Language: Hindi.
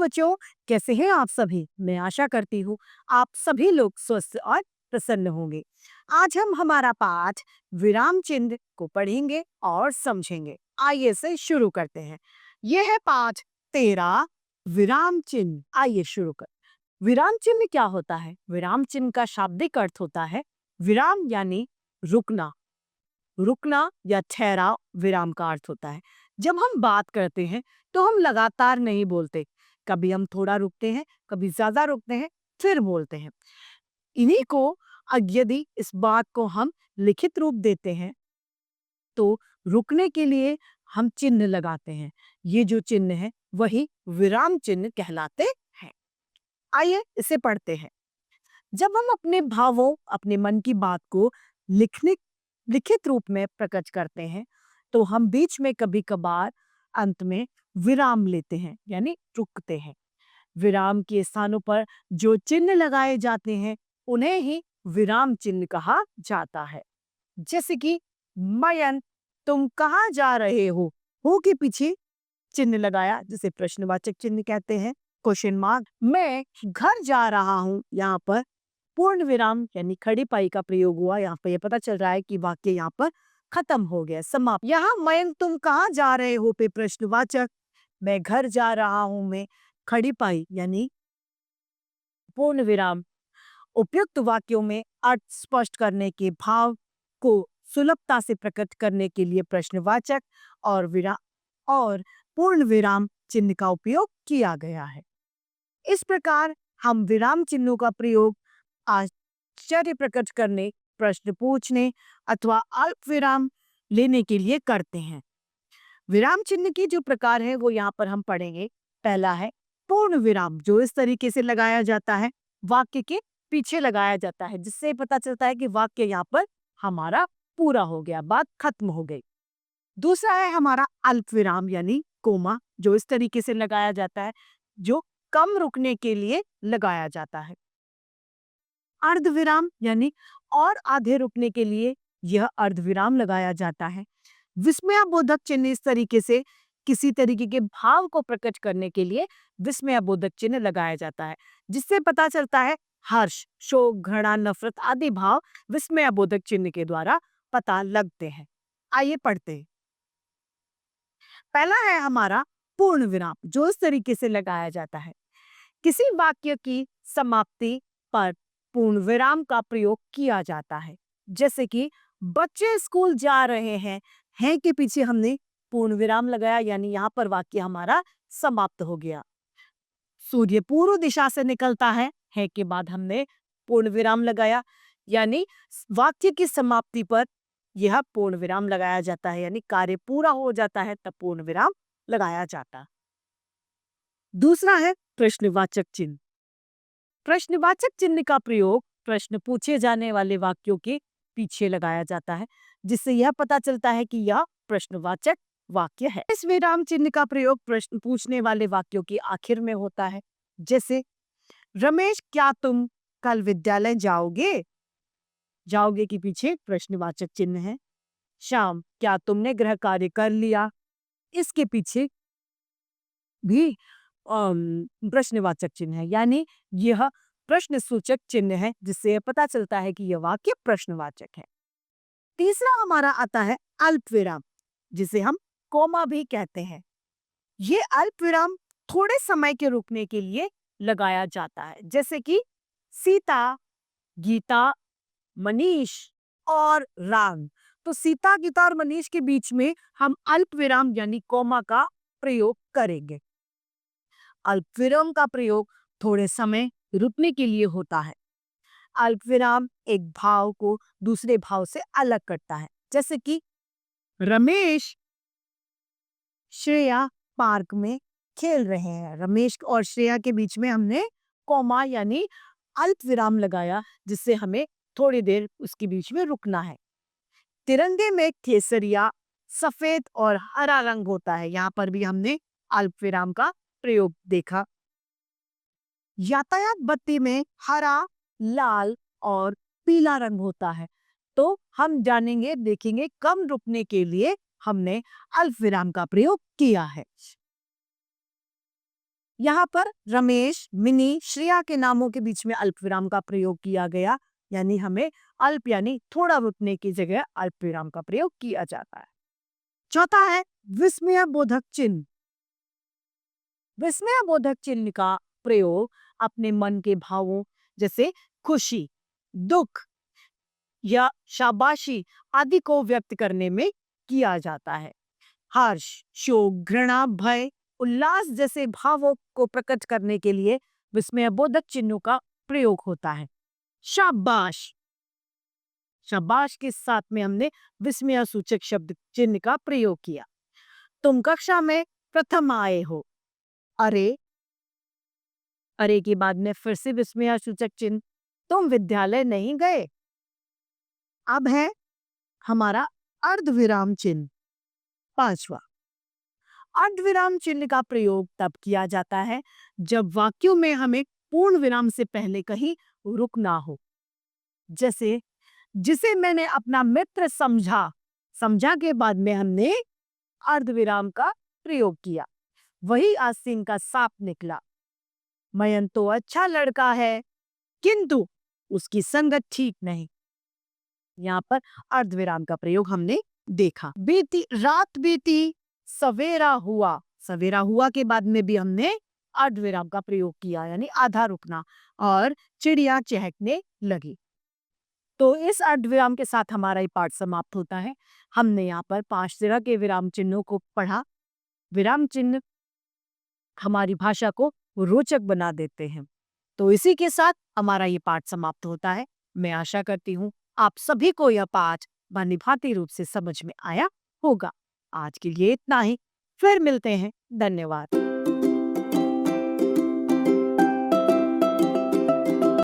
बच्चों, कैसे हैं आप सभी? मैं आशा करती हूँ आप सभी लोग स्वस्थ और प्रसन्न होंगे। आज हम हमारा पाठ विराम चिन्ह को पढ़ेंगे और समझेंगे। आइए इसे शुरू करते हैं। यह है पाठ 13 विराम चिन्ह। आइए शुरू कर। विराम चिन्ह क्या होता है? विराम चिन्ह का शाब्दिक अर्थ होता है विराम यानी रुकना। रुकना या ठहराव विराम का अर्थ होता है। जब हम बात करते हैं तो हम लगातार नहीं बोलते। कभी हम थोड़ा रुकते हैं, कभी ज्यादा रुकते हैं, फिर बोलते हैं। इन्हीं को यदि इस बात को हम लिखित रूप देते हैं तो रुकने के लिए हम चिन्ह लगाते हैं। ये जो चिन्ह है वही विराम चिन्ह कहलाते हैं। आइए इसे पढ़ते हैं। जब हम अपने भावों, अपने मन की बात को लिखने लिखित रूप में प्रकट करते हैं तो हम बीच में कभी कभार अंत में विराम लेते हैं यानी रुकते हैं। विराम के स्थानों पर जो चिन्ह लगाए जाते हैं उन्हें ही विराम चिन्ह कहा जाता है। जैसे कि मयंक, तुम कहाँ जा रहे हो के पीछे चिन्ह लगाया जिसे प्रश्नवाचक चिन्ह कहते हैं। Question mark. मैं घर जा रहा हूँ, यहाँ पर पूर्ण विराम यानी खड़ी पाई का प्रयोग हुआ। यहाँ पर यह पता चल रहा है कि वाक्य यहाँ पर खत्म हो गया, समाप्त। यहाँ मयंक तुम कहाँ जा रहे हो पे प्रश्नवाचक, मैं घर जा रहा हूँ में खड़ी पाई यानी पूर्ण विराम। उपयुक्त वाक्यों में अर्थ स्पष्ट करने के भाव को सुलभता से प्रकट करने के लिए प्रश्नवाचक और विराम और पूर्ण विराम चिन्ह का उपयोग किया गया है। इस प्रकार हम विराम चिन्हों का प्रयोग आश्चर्य प्रकट करने, प्रश्न पूछने अथवा अल्प विराम लेने के लिए करते हैं। विराम चिन्ह के जो प्रकार है वो यहाँ पर हम पढ़ेंगे। पहला है पूर्ण विराम, जो इस तरीके से लगाया जाता है, वाक्य के पीछे लगाया जाता है, जिससे पता चलता है कि वाक्य यहाँ पर हमारा पूरा हो गया, बात खत्म हो गई। दूसरा है हमारा अल्प विराम यानी कोमा, जो इस तरीके से लगाया जाता है, जो कम रुकने के लिए लगाया जाता है। अर्ध विराम यानी और आधे रुकने के लिए यह अर्ध विराम लगाया जाता है। विस्मयाबोधक चिन्ह इस तरीके से किसी तरीके के भाव को प्रकट करने के लिए विस्मयाबोधक चिन्ह लगाया जाता है, जिससे पता चलता है हर्ष, शोक, घृणा, नफरत आदि भाव विस्मयाबोधक चिन्ह के द्वारा पता लगते हैं। आइए पढ़ते हैं। पहला है हमारा पूर्ण विराम, जो इस तरीके से लगाया जाता है। किसी वाक्य की समाप्ति पर पूर्ण विराम का प्रयोग किया जाता है। जैसे कि बच्चे स्कूल जा रहे हैं के पीछे हमने पूर्ण विराम लगाया यानी यहाँ पर वाक्य हमारा समाप्त हो गया। सूर्य पूर्व दिशा से निकलता है के बाद हमने पूर्ण विराम लगाया यानी वाक्य की समाप्ति पर यह पूर्ण विराम लगाया जाता है, यानी कार्य पूरा हो जाता है तब पूर्ण विराम लगाया जाता है। दूसरा है प्रश्नवाचक चिन्ह। प्रश्नवाचक चिन्ह का प्रयोग प्रश्न पूछे जाने वाले वाक्यों के पीछे लगाया जाता है, जिससे यह पता चलता है कि यह प्रश्नवाचक वाक्य है। इस विराम चिन्ह का प्रयोग प्रश्न पूछने वाले वाक्यों के आखिर में होता है। जैसे रमेश, क्या तुम कल विद्यालय जाओगे? जाओगे के पीछे प्रश्नवाचक चिन्ह है। श्याम, क्या तुमने गृह कार्य कर लिया? इसके पीछे भी प्रश्नवाचक चिन्ह है, यानी यह प्रश्न सूचक चिन्ह है, जिससे यह पता चलता है कि यह वाक्य प्रश्नवाचक है। तीसरा हमारा आता है अल्प विराम, जिसे हम कोमा भी कहते हैं। ये अल्प विराम थोड़े समय के रुकने के लिए लगाया जाता है, जैसे कि सीता, गीता, मनीष और राम। तो सीता, गीता और मनीष के बीच में हम अल्प विराम यानी कोमा का प्रयोग करेंगे। अल्प विराम का प्रयोग थोड़े समय रुकने के लिए होता है। अल्प विराम एक भाव को दूसरे भाव से अलग करता है, जैसे कि रमेश, श्रेया पार्क में खेल रहे हैं। रमेश और श्रेया के बीच में हमने कोमा यानी अल्प विराम लगाया, जिससे हमें थोड़ी देर उसके बीच में रुकना है। तिरंगे में केसरिया, सफेद और हरा रंग होता है, यहाँ पर भी हमने अल्प विराम का प्रयोग देखा। यातायात बत्ती में हरा, लाल और पीला रंग होता है, तो हम जानेंगे, देखेंगे कम रुकने के लिए हमने अल्प विराम का प्रयोग किया है। यहाँ पर रमेश, मिनी, श्रेया के नामों के बीच में अल्प विराम का प्रयोग किया गया, यानी हमें अल्प यानी थोड़ा रुकने की जगह अल्प विराम का प्रयोग किया जाता है। चौथा है विस्मय बोधक चिन्ह। विस्मय बोधक चिन्ह का प्रयोग अपने मन के भावों जैसे खुशी, दुख या शाबाशी आदि को व्यक्त करने में किया जाता है। हर्ष, शोक, घृणा, भय, उल्लास जैसे भावों को प्रकट करने के लिए विस्मयबोधक चिन्हों का प्रयोग होता है। शाबाश, शाबाश के साथ में हमने विस्मय सूचक शब्द चिन्ह का प्रयोग किया। तुम कक्षा में प्रथम आए हो। अरे, अरे के बाद में फिर से विस्मय सूचक चिन्ह। तुम विद्यालय नहीं गए। अब है हमारा अर्धविराम चिन्ह, पांचवा। अर्धविराम चिन्ह का प्रयोग तब किया जाता है जब वाक्यों में हमें पूर्ण विराम से पहले कहीं रुकना हो। जैसे, जिसे मैंने अपना मित्र समझा, समझा के बाद में हमने अर्धविराम का प्रयोग किया। वही आस्तीन का सांप निकला। मयंक तो अच्छा लड़का है, किंतु उसकी संगत ठीक नहीं। यहाँ पर अर्धविराम का प्रयोग हमने देखा। बीती रात बीती, सवेरा हुआ। सवेरा हुआ के बाद में भी हमने अर्धविराम का प्रयोग किया, यानी आधा रुकना। और चिड़िया चहकने लगी। तो इस अर्धविराम के साथ हमारा ये पाठ समाप्त होता है। हमने यहाँ पर 5 तरह के विराम चिन्हों को पढ़ा। विराम चिन्ह हमारी भाषा को रोचक बना देते हैं। तो इसी के साथ हमारा ये पाठ समाप्त होता है। मैं आशा करती हूँ आप सभी को यह पाठ भली-भांति रूप से समझ में आया होगा। आज के लिए इतना ही। फिर मिलते हैं। धन्यवाद।